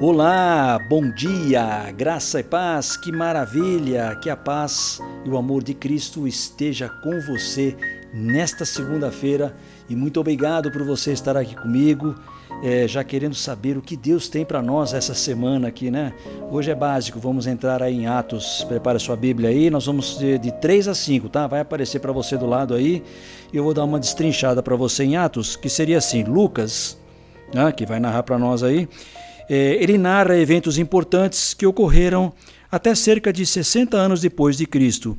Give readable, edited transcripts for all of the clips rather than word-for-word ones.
Olá, bom dia, graça e paz, que maravilha, que a paz e o amor de Cristo esteja com você nesta segunda-feira e muito obrigado por você estar aqui comigo, já querendo saber o que Deus tem para nós essa semana aqui, né? Hoje é básico, vamos entrar aí em Atos, prepara sua Bíblia aí, nós vamos de 3 a 5, tá? Vai aparecer para você do lado aí e eu vou dar uma destrinchada para você em Atos, que seria assim, Lucas, né, que vai narrar para nós aí. Ele narra eventos importantes que ocorreram até cerca de 60 anos depois de Cristo.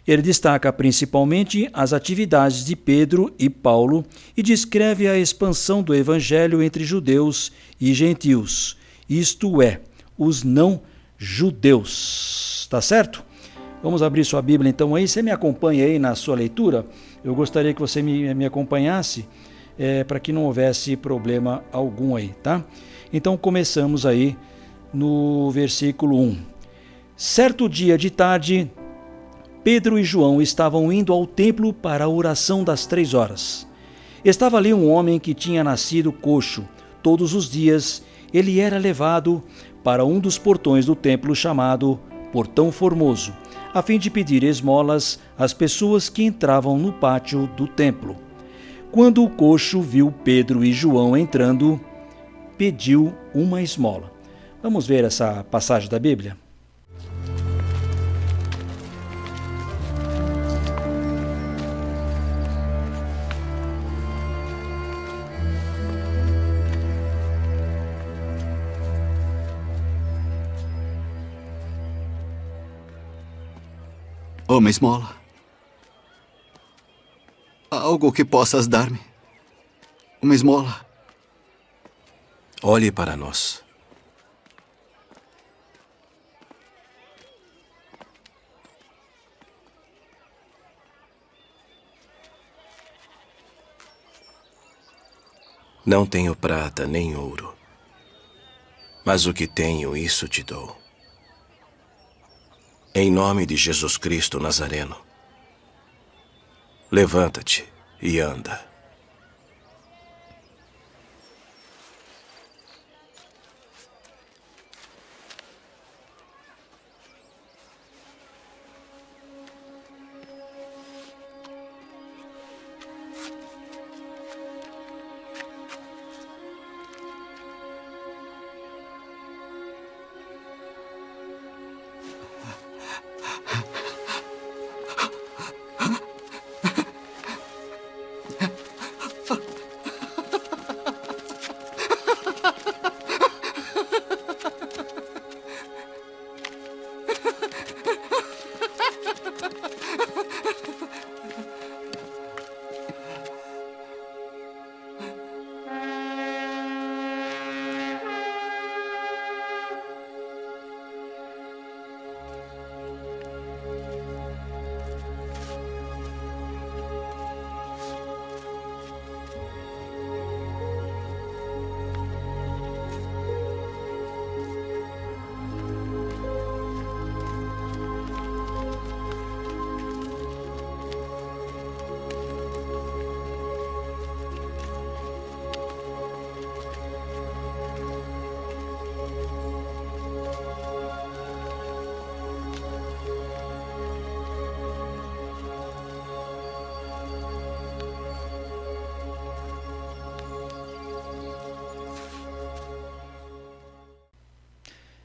Ele destaca principalmente as atividades de Pedro e Paulo e descreve a expansão do evangelho entre judeus e gentios, isto é, os não-judeus. Tá certo? Vamos abrir sua Bíblia então aí. Você me acompanha aí na sua leitura? Eu gostaria que você me acompanhasse para que não houvesse problema algum aí, tá? Então começamos aí no versículo 1. Certo dia de tarde, Pedro e João estavam indo ao templo para a oração das 3 horas. Estava ali um homem que tinha nascido coxo. Todos os dias ele era levado para um dos portões do templo chamado Portão Formoso, a fim de pedir esmolas às pessoas que entravam no pátio do templo. Quando o coxo viu Pedro e João entrando, pediu uma esmola. Vamos ver essa passagem da Bíblia? Uma esmola. Algo que possas dar-me. Uma esmola. Olhe para nós. Não tenho prata nem ouro, mas o que tenho, isso te dou. Em nome de Jesus Cristo Nazareno, levanta-te e anda.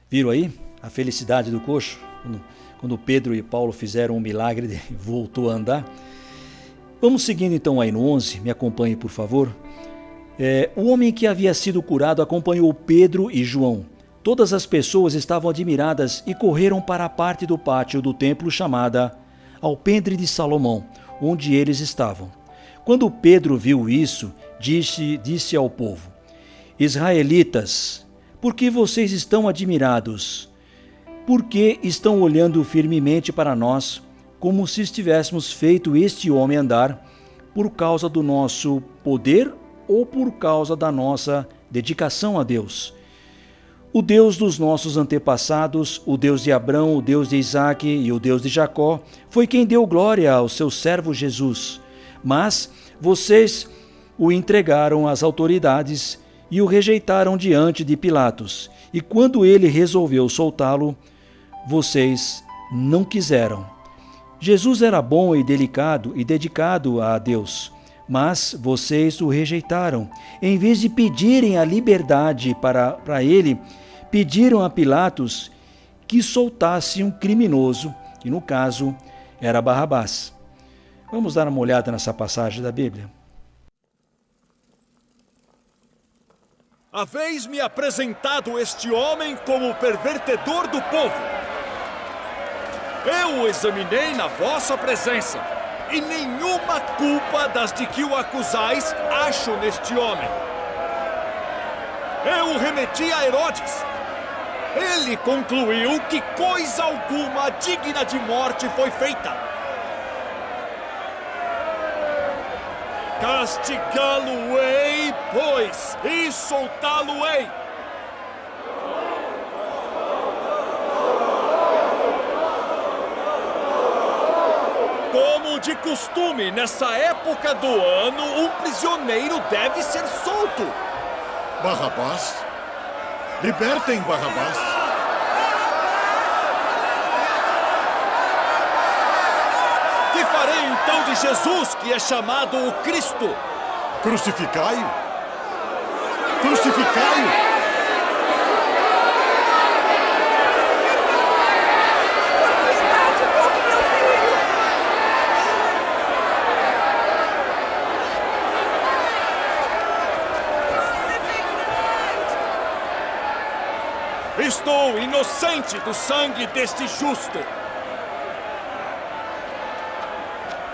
Viram aí a felicidade do coxo? Quando Pedro e Paulo fizeram um milagre, ele voltou a andar. Vamos seguindo então aí no 11, me acompanhe por favor. O homem que havia sido curado acompanhou Pedro e João. Todas as pessoas estavam admiradas e correram para a parte do pátio do templo chamada Alpendre de Salomão, onde eles estavam. Quando Pedro viu isso, disse ao povo: Israelitas, por que vocês estão admirados? Por que estão olhando firmemente para nós, como se estivéssemos feito este homem andar, por causa do nosso poder ou por causa da nossa dedicação a Deus? O Deus dos nossos antepassados, o Deus de Abrão, o Deus de Isaque e o Deus de Jacó, foi quem deu glória ao seu servo Jesus. Mas vocês o entregaram às autoridades e o rejeitaram diante de Pilatos. E quando ele resolveu soltá-lo, vocês não quiseram. Jesus era bom e delicado e dedicado a Deus, mas vocês o rejeitaram. Em vez de pedirem a liberdade para ele, pediram a Pilatos que soltasse um criminoso, que no caso era Barrabás. Vamos dar uma olhada nessa passagem da Bíblia. Haveis-me apresentado este homem como pervertedor do povo. Eu o examinei na vossa presença, e nenhuma culpa das de que o acusais acho neste homem. Eu o remeti a Herodes. Ele concluiu que coisa alguma digna de morte foi feita. Castigá-lo-ei, pois, e soltá-lo-ei. Como de costume, nessa época do ano, um prisioneiro deve ser solto. Barrabás? Libertem Barrabás. Que farei então de Jesus, que é chamado o Cristo? Crucificai-o! Crucificai-o! Estou inocente do sangue deste justo.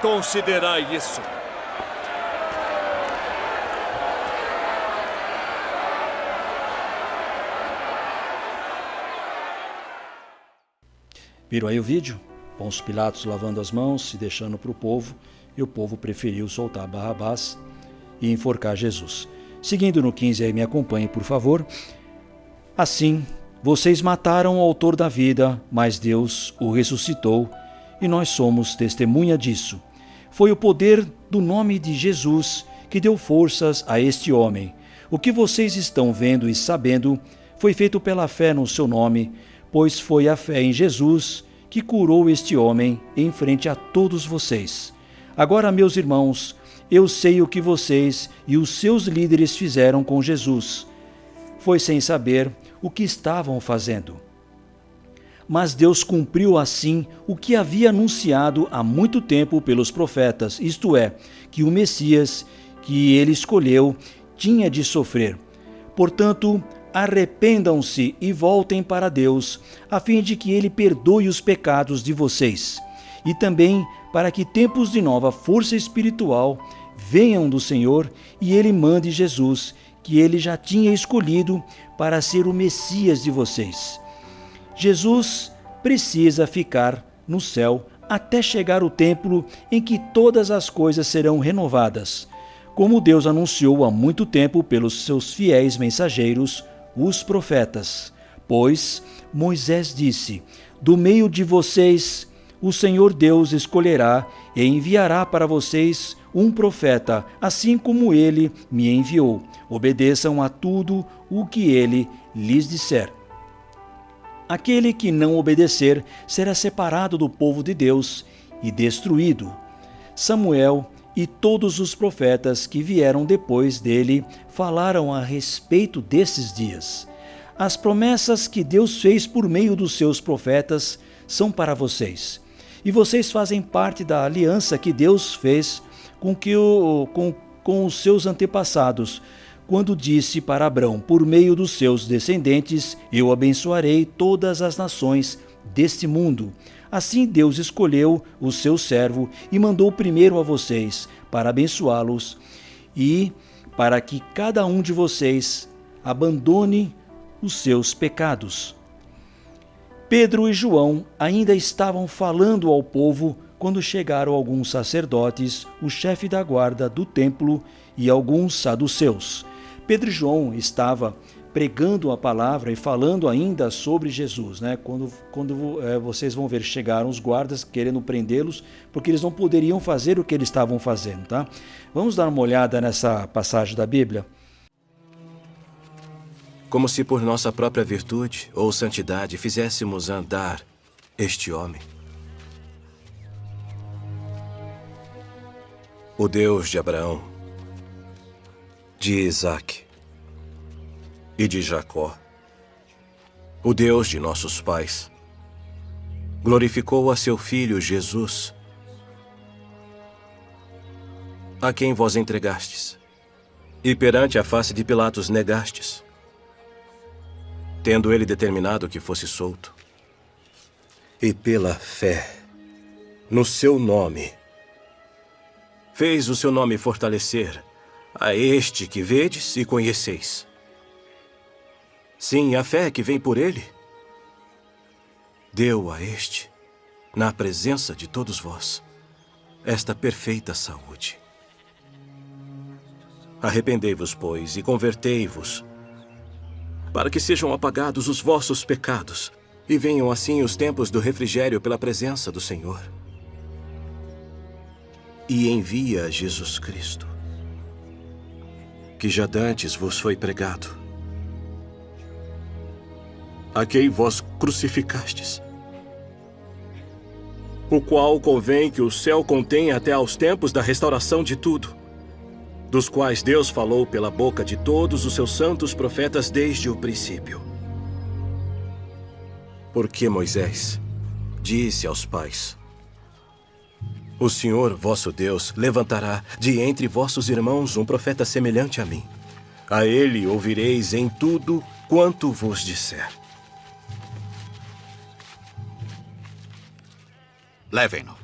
Considerai isso. Viram aí o vídeo? Pôncio Pilatos lavando as mãos, se deixando para o povo, e o povo preferiu soltar Barrabás e enforcar Jesus. Seguindo no 15 aí, me acompanhe, por favor. Assim, vocês mataram o autor da vida, mas Deus o ressuscitou, e nós somos testemunha disso. Foi o poder do nome de Jesus que deu forças a este homem. O que vocês estão vendo e sabendo foi feito pela fé no seu nome, pois foi a fé em Jesus que curou este homem em frente a todos vocês. Agora, meus irmãos, eu sei o que vocês e os seus líderes fizeram com Jesus. Foi sem saber o que estavam fazendo. Mas Deus cumpriu assim o que havia anunciado há muito tempo pelos profetas, isto é, que o Messias, que ele escolheu, tinha de sofrer. Portanto, arrependam-se e voltem para Deus, a fim de que ele perdoe os pecados de vocês, e também para que tempos de nova força espiritual venham do Senhor e ele mande Jesus, que ele já tinha escolhido para ser o Messias de vocês. Jesus precisa ficar no céu até chegar o tempo em que todas as coisas serão renovadas, como Deus anunciou há muito tempo pelos seus fiéis mensageiros, os profetas. Pois Moisés disse: do meio de vocês o Senhor Deus escolherá e enviará para vocês um profeta, assim como ele me enviou. Obedeçam a tudo o que ele lhes disser. Aquele que não obedecer será separado do povo de Deus e destruído. Samuel e todos os profetas que vieram depois dele falaram a respeito desses dias. As promessas que Deus fez por meio dos seus profetas são para vocês. E vocês fazem parte da aliança que Deus fez com os seus antepassados, quando disse para Abrão: por meio dos seus descendentes eu abençoarei todas as nações deste mundo. Assim Deus escolheu o seu servo e mandou primeiro a vocês para abençoá-los e para que cada um de vocês abandone os seus pecados. Pedro e João ainda estavam falando ao povo quando chegaram alguns sacerdotes, o chefe da guarda do templo e alguns saduceus. Pedro e João estavam pregando a palavra e falando ainda sobre Jesus, né? Quando vocês vão ver, chegaram os guardas querendo prendê-los, porque eles não poderiam fazer o que eles estavam fazendo, tá? Vamos dar uma olhada nessa passagem da Bíblia? como se por nossa própria virtude ou santidade fizéssemos andar este homem. O Deus de Abraão, de Isaque e de Jacó, o Deus de nossos pais, glorificou a seu Filho Jesus, a quem vós entregastes, e perante a face de Pilatos negastes, tendo ele determinado que fosse solto. E pela fé no seu nome, fez o seu nome fortalecer a este que vedes e conheceis. Sim, a fé que vem por ele, deu a este, na presença de todos vós, esta perfeita saúde. Arrependei-vos, pois, e convertei-vos, para que sejam apagados os vossos pecados, e venham assim os tempos do refrigério pela presença do Senhor. E envia Jesus Cristo, que já dantes vos foi pregado, a quem vós crucificastes, o qual convém que o céu contenha até aos tempos da restauração de tudo, dos quais Deus falou pela boca de todos os seus santos profetas desde o princípio. Porque Moisés disse aos pais: o Senhor, vosso Deus, levantará de entre vossos irmãos um profeta semelhante a mim. A ele ouvireis em tudo quanto vos disser. Levem-no.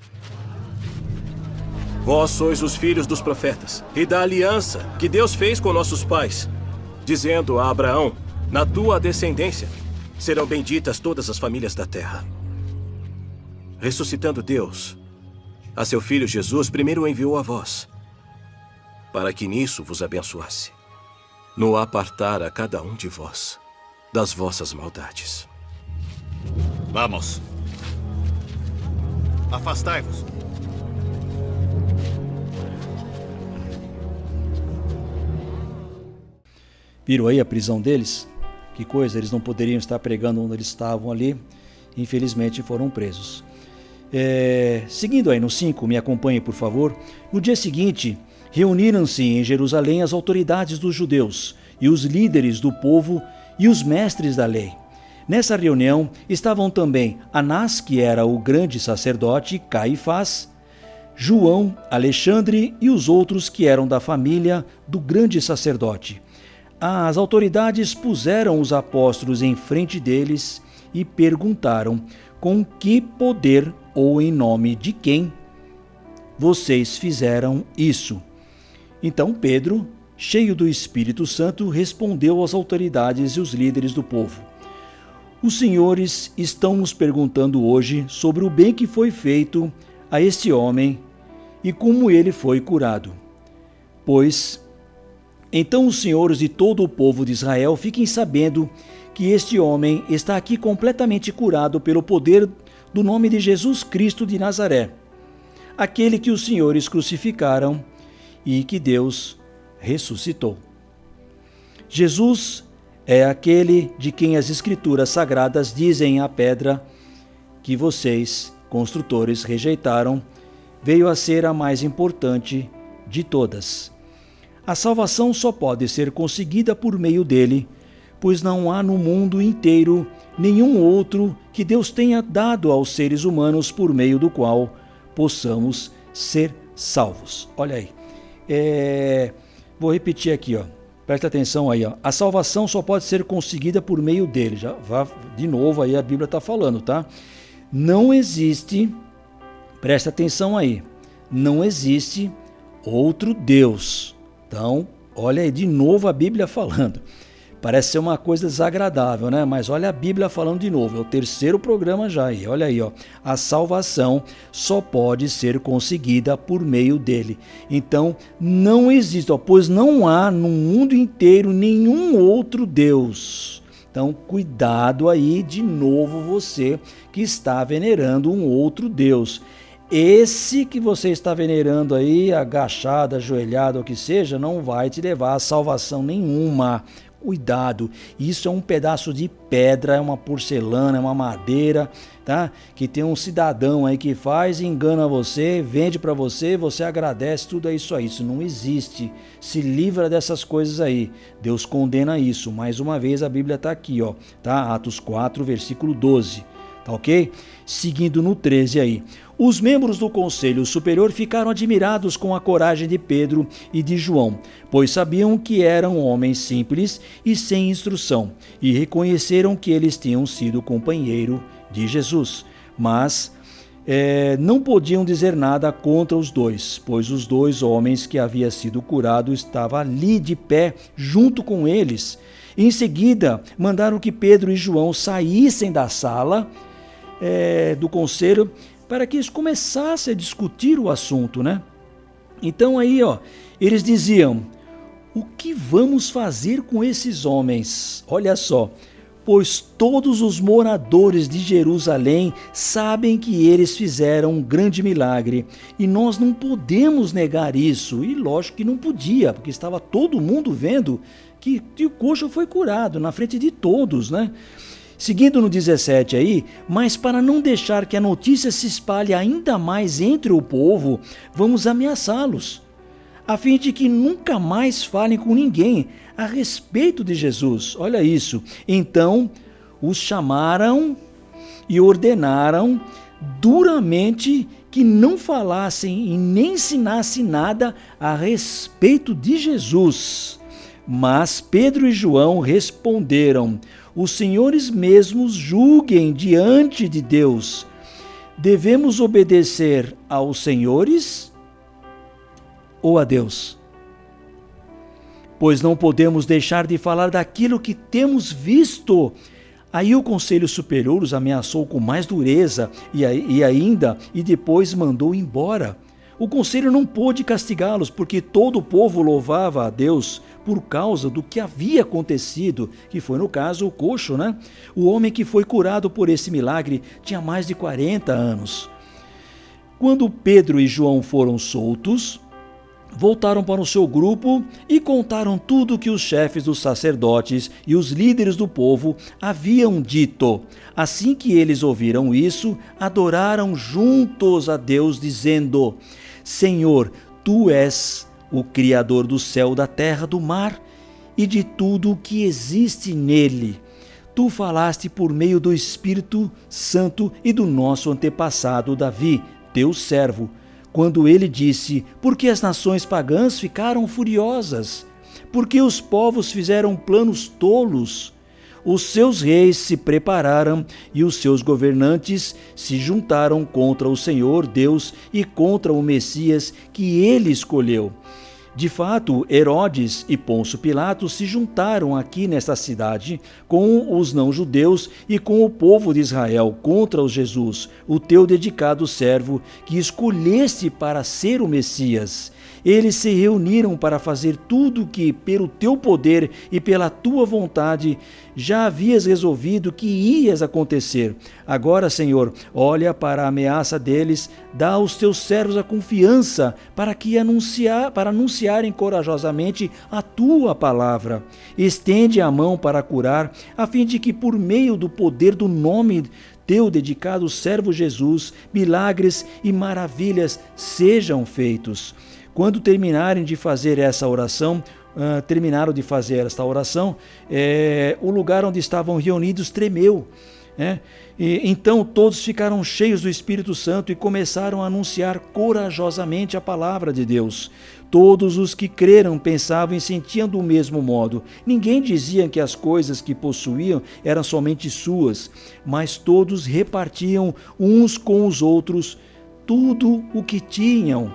Vós sois os filhos dos profetas e da aliança que Deus fez com nossos pais, dizendo a Abraão: na tua descendência serão benditas todas as famílias da terra. Ressuscitando Deus a seu Filho Jesus, primeiro o enviou a vós, para que nisso vos abençoasse, no apartar a cada um de vós das vossas maldades. Vamos. Afastai-vos. Viram aí a prisão deles? Que coisa, eles não poderiam estar pregando onde eles estavam ali. Infelizmente foram presos. Seguindo aí no 5, me acompanhe por favor. No dia seguinte, reuniram-se em Jerusalém as autoridades dos judeus e os líderes do povo e os mestres da lei. Nessa reunião estavam também Anás, que era o grande sacerdote, Caifás, João, Alexandre e os outros que eram da família do grande sacerdote. As autoridades puseram os apóstolos em frente deles e perguntaram: com que poder ou em nome de quem vocês fizeram isso? Então Pedro, cheio do Espírito Santo, respondeu às autoridades e os líderes do povo: os senhores estão nos perguntando hoje sobre o bem que foi feito a este homem e como ele foi curado. Pois então os senhores e todo o povo de Israel fiquem sabendo que este homem está aqui completamente curado pelo poder do nome de Jesus Cristo de Nazaré, aquele que os senhores crucificaram e que Deus ressuscitou. Jesus é aquele de quem as Escrituras Sagradas dizem: a pedra que vocês, construtores, rejeitaram, veio a ser a mais importante de todas. A salvação só pode ser conseguida por meio dele, pois não há no mundo inteiro nenhum outro que Deus tenha dado aos seres humanos por meio do qual possamos ser salvos. Olha aí. Vou repetir aqui, ó. Presta atenção aí, ó. A salvação só pode ser conseguida por meio dele. Já de novo aí a Bíblia está falando, tá? Não existe, presta atenção aí, não existe outro Deus. Então, olha aí de novo a Bíblia falando. Parece ser uma coisa desagradável, né? Mas olha a Bíblia falando de novo. É o terceiro programa já aí. Olha aí, ó. A salvação só pode ser conseguida por meio dele. Então, não existe, ó, pois não há no mundo inteiro nenhum outro Deus. Então, cuidado aí de novo você que está venerando um outro Deus. Esse que você está venerando aí, agachado, ajoelhado, ou que seja, não vai te levar a salvação nenhuma. Cuidado, isso é um pedaço de pedra, é uma porcelana, é uma madeira, tá? Que tem um cidadão aí que faz, engana você, vende para você, você agradece, tudo é isso aí. Isso não existe. Se livra dessas coisas aí. Deus condena isso. Mais uma vez a Bíblia está aqui, ó, tá? Atos 4, versículo 12. Tá ok? Seguindo no 13 aí. Os membros do Conselho Superior ficaram admirados com a coragem de Pedro e de João, pois sabiam que eram homens simples e sem instrução, e reconheceram que eles tinham sido companheiro de Jesus. Mas não podiam dizer nada contra os dois, pois os dois homens que havia sido curado estavam ali de pé junto com eles. Em seguida, mandaram que Pedro e João saíssem da sala do conselho para que eles começassem a discutir o assunto, né? Então aí, ó, eles diziam: o que vamos fazer com esses homens? Olha só, pois todos os moradores de Jerusalém sabem que eles fizeram um grande milagre e nós não podemos negar isso. E lógico que não podia, porque estava todo mundo vendo que o coxo foi curado na frente de todos, né? Seguindo no 17 aí, mas para não deixar que a notícia se espalhe ainda mais entre o povo, vamos ameaçá-los, a fim de que nunca mais falem com ninguém a respeito de Jesus. Olha isso. Então, os chamaram e ordenaram duramente que não falassem e nem ensinassem nada a respeito de Jesus. Mas Pedro e João responderam: os senhores mesmos julguem diante de Deus. Devemos obedecer aos senhores ou a Deus? Pois não podemos deixar de falar daquilo que temos visto. Aí o Conselho Superior os ameaçou com mais dureza e depois mandou embora. O conselho não pôde castigá-los, porque todo o povo louvava a Deus por causa do que havia acontecido, que foi no caso o coxo, né? O homem que foi curado por esse milagre tinha mais de 40 anos. Quando Pedro e João foram soltos, voltaram para o seu grupo e contaram tudo que os chefes dos sacerdotes e os líderes do povo haviam dito. Assim que eles ouviram isso, adoraram juntos a Deus, dizendo: Senhor, Tu és o Criador do céu, da terra, do mar e de tudo o que existe nele. Tu falaste por meio do Espírito Santo e do nosso antepassado Davi, teu servo, quando ele disse: porque as nações pagãs ficaram furiosas, porque os povos fizeram planos tolos. Os seus reis se prepararam e os seus governantes se juntaram contra o Senhor Deus e contra o Messias que ele escolheu. De fato, Herodes e Pôncio Pilatos se juntaram aqui nesta cidade com os não-judeus e com o povo de Israel contra o Jesus, o teu dedicado servo, que escolheste para ser o Messias. Eles se reuniram para fazer tudo que, pelo teu poder e pela tua vontade, já havias resolvido que ias acontecer. Agora, Senhor, olha para a ameaça deles, dá aos teus servos a confiança para anunciarem corajosamente a tua palavra. Estende a mão para curar, a fim de que, por meio do poder do nome teu dedicado servo Jesus, milagres e maravilhas sejam feitos. Quando terminaram de fazer esta oração, o lugar onde estavam reunidos tremeu. Então todos ficaram cheios do Espírito Santo e começaram a anunciar corajosamente a palavra de Deus. Todos os que creram pensavam e sentiam do mesmo modo. Ninguém dizia que as coisas que possuíam eram somente suas, mas todos repartiam uns com os outros tudo o que tinham.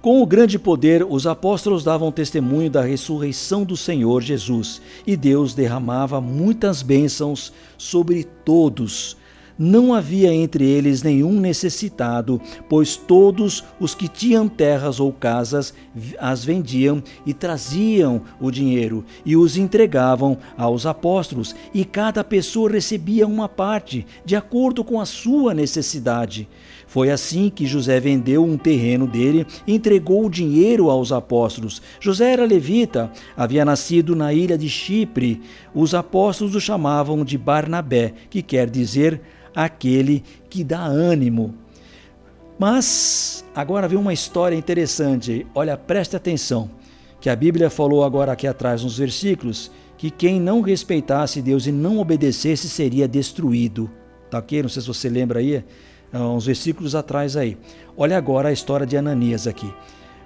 Com o grande poder, os apóstolos davam testemunho da ressurreição do Senhor Jesus, e Deus derramava muitas bênçãos sobre todos. não havia entre eles nenhum necessitado, pois todos os que tinham terras ou casas as vendiam e traziam o dinheiro e os entregavam aos apóstolos, e cada pessoa recebia uma parte, de acordo com a sua necessidade. Foi assim que José vendeu um terreno dele e entregou o dinheiro aos apóstolos. José era levita, havia nascido na ilha de Chipre. Os apóstolos o chamavam de Barnabé, que quer dizer aquele que dá ânimo. Mas agora vem uma história interessante. Olha, preste atenção, que a Bíblia falou agora aqui atrás nos versículos, que quem não respeitasse Deus e não obedecesse seria destruído. Tá ok? Não sei se você lembra aí, uns versículos atrás aí. Olha agora a história de Ananias aqui.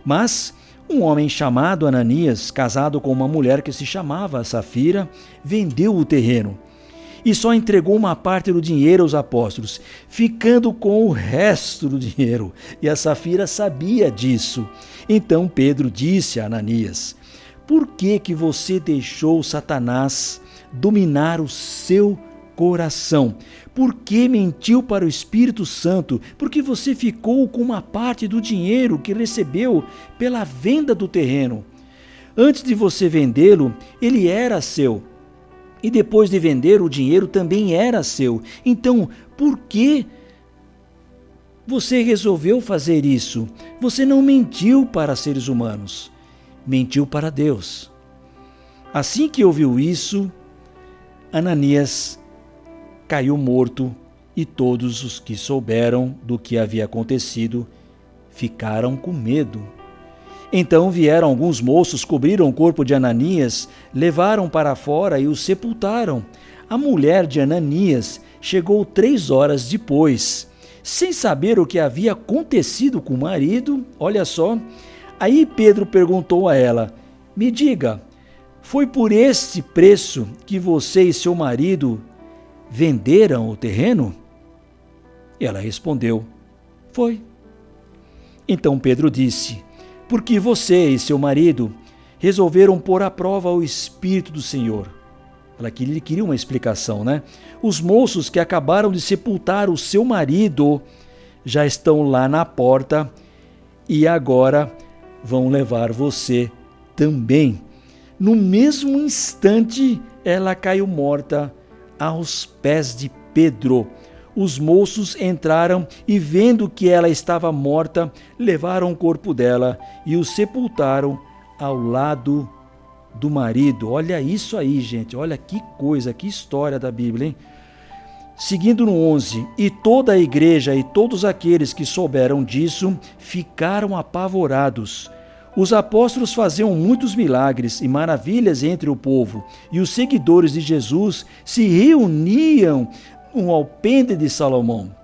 Mas um homem chamado Ananias, casado com uma mulher que se chamava Safira, vendeu o terreno e só entregou uma parte do dinheiro aos apóstolos, ficando com o resto do dinheiro. E a Safira sabia disso. Então Pedro disse a Ananias: por que você deixou Satanás dominar o seu coração? Por que mentiu para o Espírito Santo? Porque você ficou com uma parte do dinheiro que recebeu pela venda do terreno. Antes de você vendê-lo, ele era seu. E depois de vender, o dinheiro também era seu. Então, por que você resolveu fazer isso? Você não mentiu para seres humanos, mentiu para Deus. Assim que ouviu isso, Ananias caiu morto, e todos os que souberam do que havia acontecido ficaram com medo. Então vieram alguns moços, cobriram o corpo de Ananias, levaram para fora e o sepultaram. A mulher de Ananias chegou 3 horas depois, sem saber o que havia acontecido com o marido. Olha só. Aí Pedro perguntou a ela: me diga, foi por este preço que você e seu marido venderam o terreno? E ela respondeu: foi. Então Pedro disse: porque você e seu marido resolveram pôr à prova o Espírito do Senhor. Ele queria uma explicação, né? Os moços que acabaram de sepultar o seu marido já estão lá na porta e agora vão levar você também. No mesmo instante, ela caiu morta aos pés de Pedro. Os moços entraram e, vendo que ela estava morta, levaram o corpo dela e o sepultaram ao lado do marido. Olha isso aí, gente. Olha que coisa, que história da Bíblia, hein? Seguindo no 11, e toda a igreja e todos aqueles que souberam disso ficaram apavorados. Os apóstolos faziam muitos milagres e maravilhas entre o povo, e os seguidores de Jesus se reuniam no alpendre de Salomão.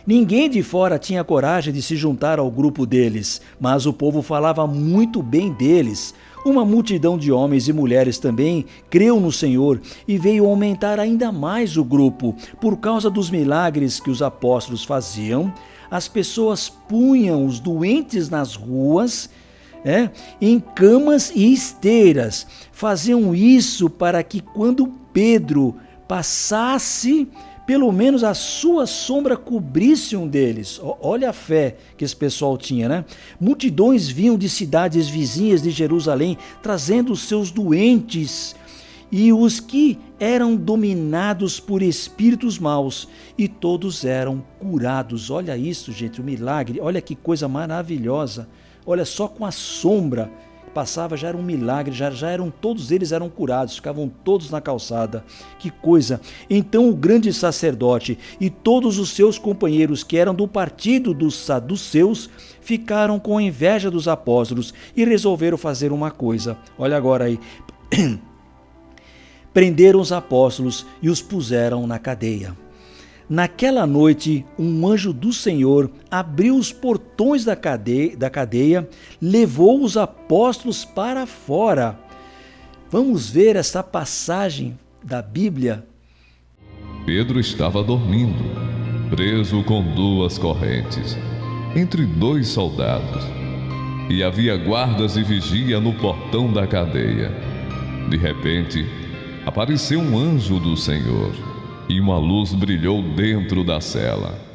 Ninguém de fora tinha coragem de se juntar ao grupo deles, mas o povo falava muito bem deles. Uma multidão de homens e mulheres também creu no Senhor e veio aumentar ainda mais o grupo. Por causa dos milagres que os apóstolos faziam, as pessoas punham os doentes nas ruas, em camas e esteiras. Faziam isso para que quando Pedro passasse, pelo menos a sua sombra cobrisse um deles. Olha a fé que esse pessoal tinha, né? Multidões vinham de cidades vizinhas de Jerusalém, trazendo os seus doentes e os que eram dominados por espíritos maus, e todos eram curados. Olha isso, gente, o milagre. Olha que coisa maravilhosa. Olha, só com a sombra passava já era um milagre, já eram, todos eles eram curados, ficavam todos na calçada. Que coisa! Então o grande sacerdote e todos os seus companheiros que eram do partido dos saduceus ficaram com inveja dos apóstolos e resolveram fazer uma coisa. Olha agora aí. Prenderam os apóstolos e os puseram na cadeia. Naquela noite, um anjo do Senhor abriu os portões da cadeia, levou os apóstolos para fora. Vamos ver essa passagem da Bíblia. Pedro estava dormindo, preso com 2 correntes, entre 2 soldados, e havia guardas e vigia no portão da cadeia. De repente, apareceu um anjo do Senhor, e uma luz brilhou dentro da cela.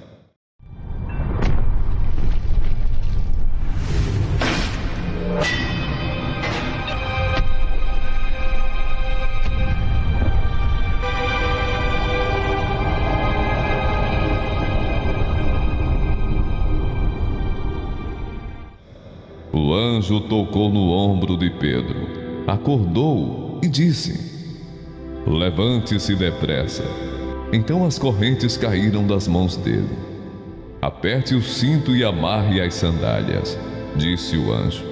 O anjo tocou no ombro de Pedro, acordou-o e disse: levante-se depressa. Então as correntes caíram das mãos dele. Aperte o cinto e amarre as sandálias, disse o anjo.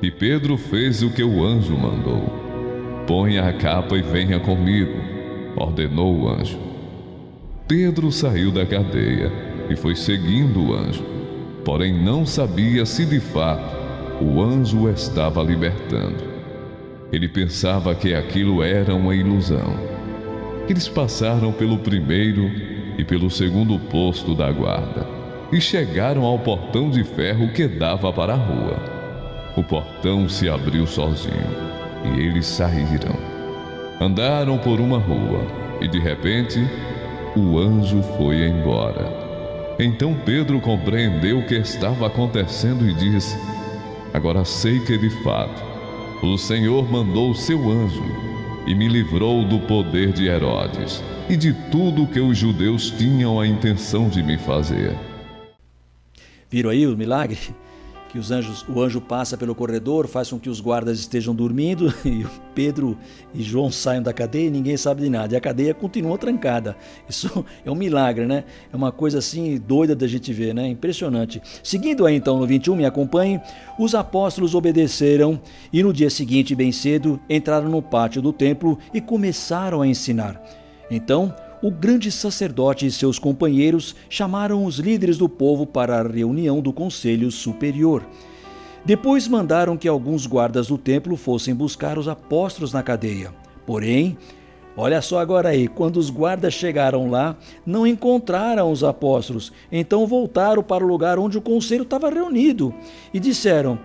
E Pedro fez o que o anjo mandou. Ponha a capa e venha comigo, ordenou o anjo. Pedro saiu da cadeia e foi seguindo o anjo, porém não sabia se de fato o anjo o estava libertando. Ele pensava que aquilo era uma ilusão. Eles passaram pelo primeiro e pelo segundo posto da guarda e chegaram ao portão de ferro que dava para a rua. O portão se abriu sozinho e eles saíram. Andaram por uma rua e de repente o anjo foi embora. Então Pedro compreendeu o que estava acontecendo e disse: agora sei que de fato o Senhor mandou o seu anjo e me livrou do poder de Herodes e de tudo que os judeus tinham a intenção de me fazer. Viram aí o milagre? Que o anjo passa pelo corredor, faz com que os guardas estejam dormindo e Pedro e João saiam da cadeia e ninguém sabe de nada. E a cadeia continua trancada. Isso é um milagre, né? É uma coisa assim doida da gente ver, né? Impressionante. Seguindo aí então no 21, me acompanhe. Os apóstolos obedeceram e no dia seguinte, bem cedo, entraram no pátio do templo e começaram a ensinar. Então, o grande sacerdote e seus companheiros chamaram os líderes do povo para a reunião do conselho superior. Depois mandaram que alguns guardas do templo fossem buscar os apóstolos na cadeia. Porém, olha só agora aí, quando os guardas chegaram lá, não encontraram os apóstolos. Então voltaram para o lugar onde o conselho estava reunido e disseram: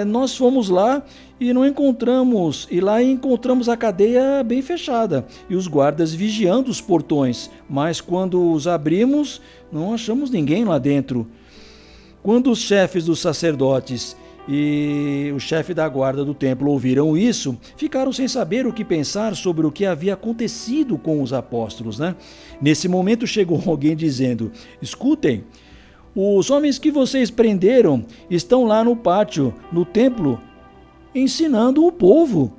nós fomos lá e não encontramos, e lá encontramos a cadeia bem fechada e os guardas vigiando os portões, mas quando os abrimos, não achamos ninguém lá dentro. Quando os chefes dos sacerdotes e o chefe da guarda do templo ouviram isso, ficaram sem saber o que pensar sobre o que havia acontecido com os apóstolos, né? Nesse momento chegou alguém dizendo: escutem, os homens que vocês prenderam estão lá no pátio, no templo, ensinando o povo.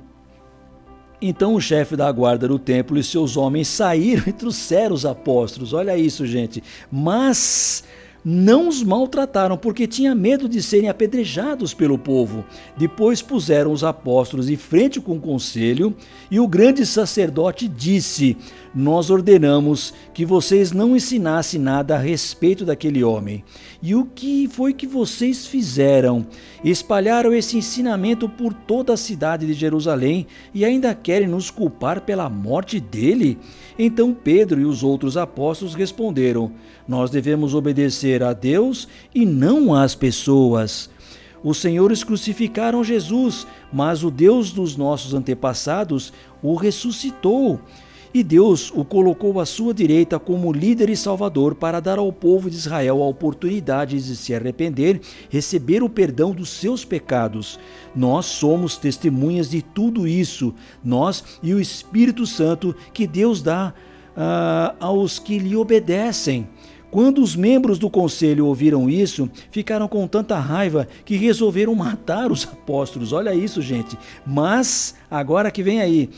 Então o chefe da guarda do templo e seus homens saíram e trouxeram os apóstolos. Olha isso, gente. Mas não os maltrataram, porque tinha medo de serem apedrejados pelo povo. Depois puseram os apóstolos em frente com o conselho e o grande sacerdote disse: nós ordenamos que vocês não ensinassem nada a respeito daquele homem. E o que foi que vocês fizeram? Espalharam esse ensinamento por toda a cidade de Jerusalém e ainda querem nos culpar pela morte dele? Então Pedro e os outros apóstolos responderam: nós devemos obedecer a Deus e não às pessoas. Os senhores crucificaram Jesus, mas o Deus dos nossos antepassados o ressuscitou. E Deus o colocou à sua direita como líder e salvador para dar ao povo de Israel a oportunidade de se arrepender, receber o perdão dos seus pecados. Nós somos testemunhas de tudo isso, nós e o Espírito Santo que Deus dá aos que lhe obedecem. Quando os membros do conselho ouviram isso, ficaram com tanta raiva que resolveram matar os apóstolos. Olha isso, gente. Mas, agora que vem aí,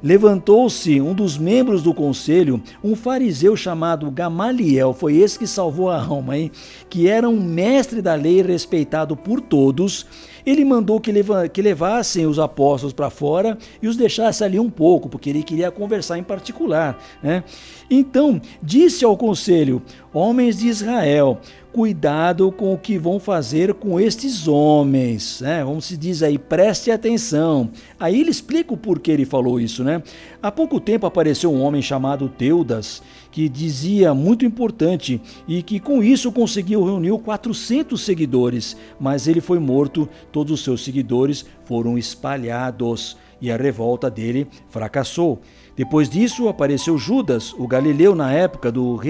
levantou-se um dos membros do conselho, um fariseu chamado Gamaliel, foi esse que salvou a alma, hein? Que era um mestre da lei respeitado por todos. Ele mandou que levassem os apóstolos para fora e os deixasse ali um pouco, porque ele queria conversar em particular, né? Então, disse ao conselho: homens de Israel, cuidado com o que vão fazer com estes homens, né? Como se diz aí, preste atenção. Aí ele explica o porquê ele falou isso, né? Há pouco tempo apareceu um homem chamado Teudas, que dizia muito importante e que com isso conseguiu reunir 400 seguidores, mas ele foi morto, todos os seus seguidores foram espalhados. e a revolta dele fracassou. Depois disso apareceu Judas, o galileu, na época do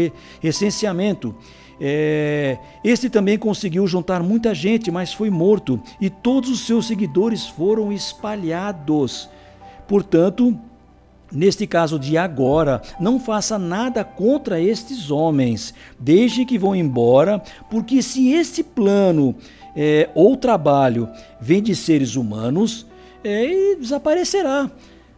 recenseamento. Este também conseguiu juntar muita gente, mas foi morto, e todos os seus seguidores foram espalhados. Portanto, neste caso de agora, não faça nada contra estes homens, deixe que vão embora, porque se este plano ou trabalho vem de seres humanos, desaparecerá.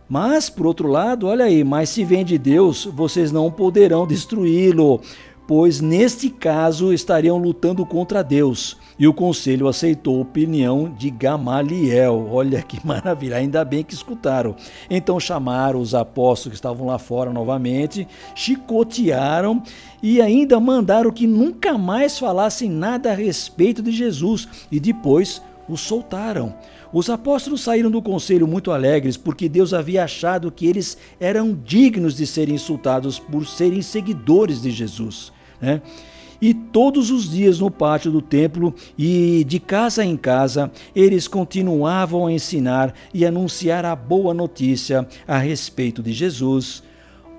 Mas, por outro lado, olha aí, mas se vem de Deus, vocês não poderão destruí-lo, pois neste caso estariam lutando contra Deus. E o conselho aceitou a opinião de Gamaliel. Olha que maravilha, ainda bem que escutaram. Então chamaram os apóstolos que estavam lá fora novamente, chicotearam e ainda mandaram que nunca mais falassem nada a respeito de Jesus, e depois os soltaram. Os apóstolos saíram do conselho muito alegres, porque Deus havia achado que eles eram dignos de serem insultados por serem seguidores de Jesus, né? E todos os dias no pátio do templo e de casa em casa, eles continuavam a ensinar e anunciar a boa notícia a respeito de Jesus,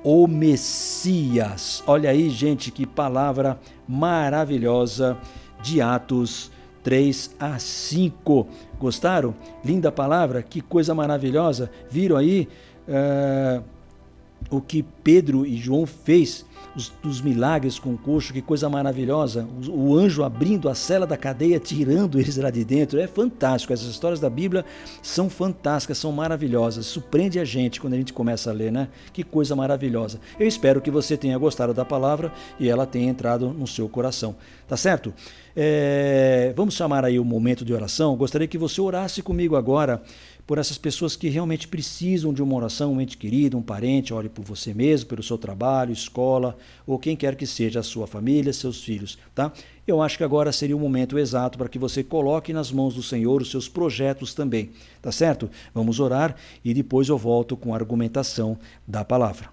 o Messias. Olha aí, gente, que palavra maravilhosa de Atos 3-5. Gostaram? Linda palavra, que coisa maravilhosa. Viram aí o que Pedro e João fez, os milagres com o coxo, que coisa maravilhosa. O anjo abrindo a cela da cadeia, tirando eles lá de dentro. É fantástico. Essas histórias da Bíblia são fantásticas, são maravilhosas. Surpreende a gente quando a gente começa a ler, né? Que coisa maravilhosa. Eu espero que você tenha gostado da palavra e ela tenha entrado no seu coração. Tá certo? Vamos chamar aí o momento de oração. Gostaria que você orasse comigo agora por essas pessoas que realmente precisam de uma oração, um ente querido, um parente. Ore por você mesmo, pelo seu trabalho, escola, ou quem quer que seja, a sua família, seus filhos, tá? Eu acho que agora seria o momento exato para que você coloque nas mãos do Senhor os seus projetos também, tá certo? Vamos orar e depois eu volto com a argumentação da palavra.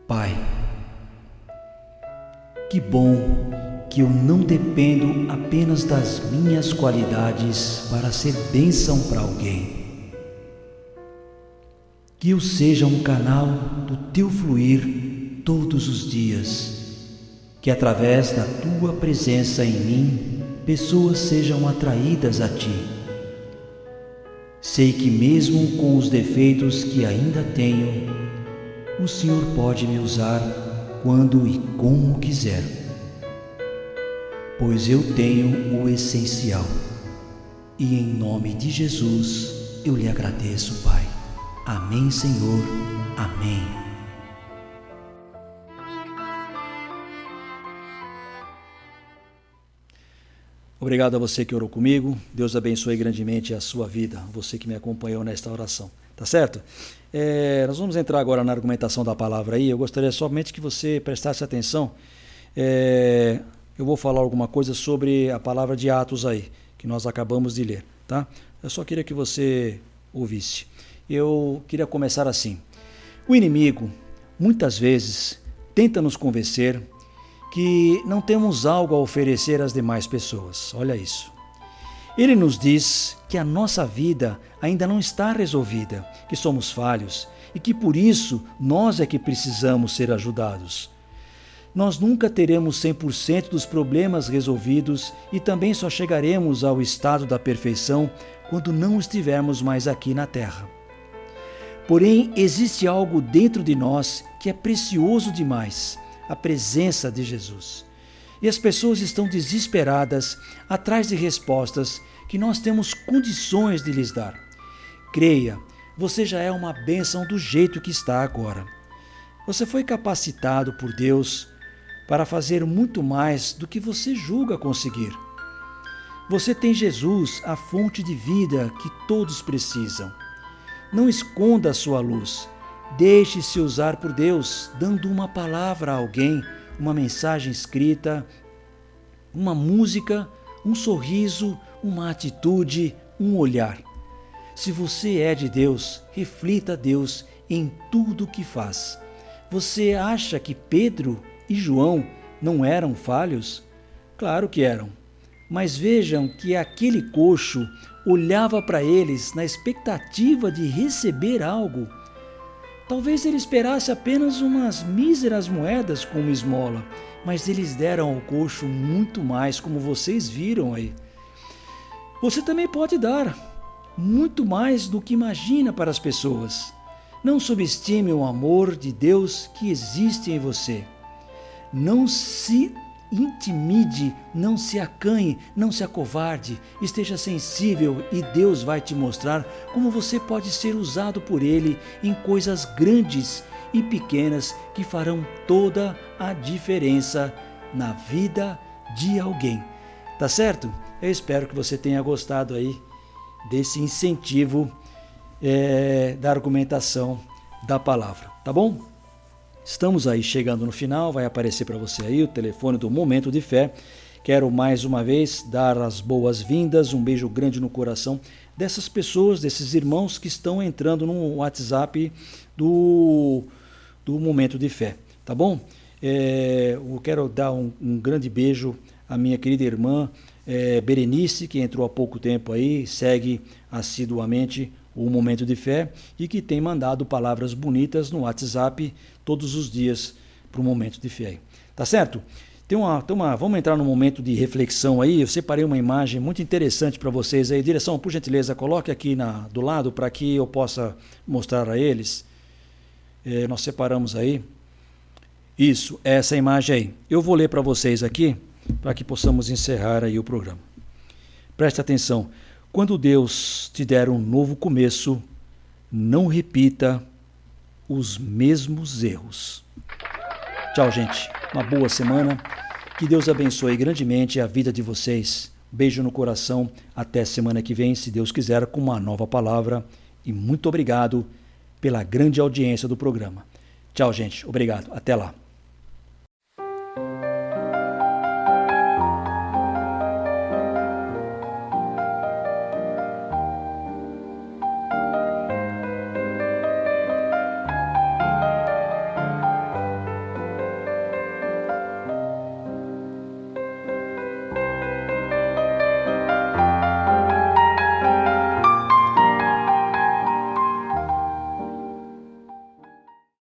Pai, que bom que eu não dependo apenas das minhas qualidades para ser bênção para alguém. Que eu seja um canal do teu fluir todos os dias. Que através da tua presença em mim, pessoas sejam atraídas a ti. Sei que mesmo com os defeitos que ainda tenho, o Senhor pode me usar quando e como quiser, pois eu tenho o essencial. E em nome de Jesus eu lhe agradeço, Pai. Amém, Senhor. Amém. Obrigado a você que orou comigo. Deus abençoe grandemente a sua vida, você que me acompanhou nesta oração. Tá certo? Nós vamos entrar agora na argumentação da palavra aí. Eu gostaria somente que você prestasse atenção. Eu vou falar alguma coisa sobre a palavra de Atos aí, que nós acabamos de ler, tá? Eu só queria que você ouvisse. Eu queria começar assim. O inimigo, muitas vezes, tenta nos convencer que não temos algo a oferecer às demais pessoas. Olha isso. Ele nos diz que a nossa vida ainda não está resolvida, que somos falhos e que por isso nós é que precisamos ser ajudados. Nós nunca teremos 100% dos problemas resolvidos e também só chegaremos ao estado da perfeição quando não estivermos mais aqui na Terra. Porém, existe algo dentro de nós que é precioso demais, a presença de Jesus. E as pessoas estão desesperadas atrás de respostas que nós temos condições de lhes dar. Creia, você já é uma bênção do jeito que está agora. Você foi capacitado por Deus para fazer muito mais do que você julga conseguir. Você tem Jesus, a fonte de vida que todos precisam. Não esconda a sua luz. Deixe-se usar por Deus, dando uma palavra a alguém, uma mensagem escrita, uma música, um sorriso, uma atitude, um olhar. Se você é de Deus, reflita a Deus em tudo o que faz. Você acha que Pedro e João não eram falhos? Claro que eram. Mas vejam que aquele coxo olhava para eles na expectativa de receber algo. Talvez ele esperasse apenas umas míseras moedas como esmola, mas eles deram ao coxo muito mais, como vocês viram aí. Você também pode dar muito mais do que imagina para as pessoas. Não subestime o amor de Deus que existe em você. Não se intimide, não se acanhe, não se acovarde, esteja sensível e Deus vai te mostrar como você pode ser usado por Ele em coisas grandes e pequenas que farão toda a diferença na vida de alguém. Tá certo? Eu espero que você tenha gostado aí desse incentivo da argumentação da palavra, tá bom? Estamos aí chegando no final, vai aparecer para você aí o telefone do Momento de Fé. Quero mais uma vez dar as boas-vindas, um beijo grande no coração dessas pessoas, desses irmãos que estão entrando no WhatsApp do Momento de Fé, tá bom? Eu quero dar um grande beijo à minha querida irmã Berenice, que entrou há pouco tempo aí, segue assiduamente o Momento de Fé e que tem mandado palavras bonitas no WhatsApp todos os dias para o Momento de Fé. Tá certo? Vamos entrar no momento de reflexão aí. Eu separei uma imagem muito interessante para vocês aí. Direção, por gentileza, coloque aqui do lado para que eu possa mostrar a eles. Nós separamos aí. Isso, essa imagem aí. Eu vou ler para vocês aqui para que possamos encerrar aí o programa. Preste atenção. Quando Deus te der um novo começo, não repita os mesmos erros. Tchau, gente. Uma boa semana. Que Deus abençoe grandemente a vida de vocês. Beijo no coração. Até semana que vem, se Deus quiser, com uma nova palavra. E muito obrigado pela grande audiência do programa. Tchau, gente. Obrigado. Até lá.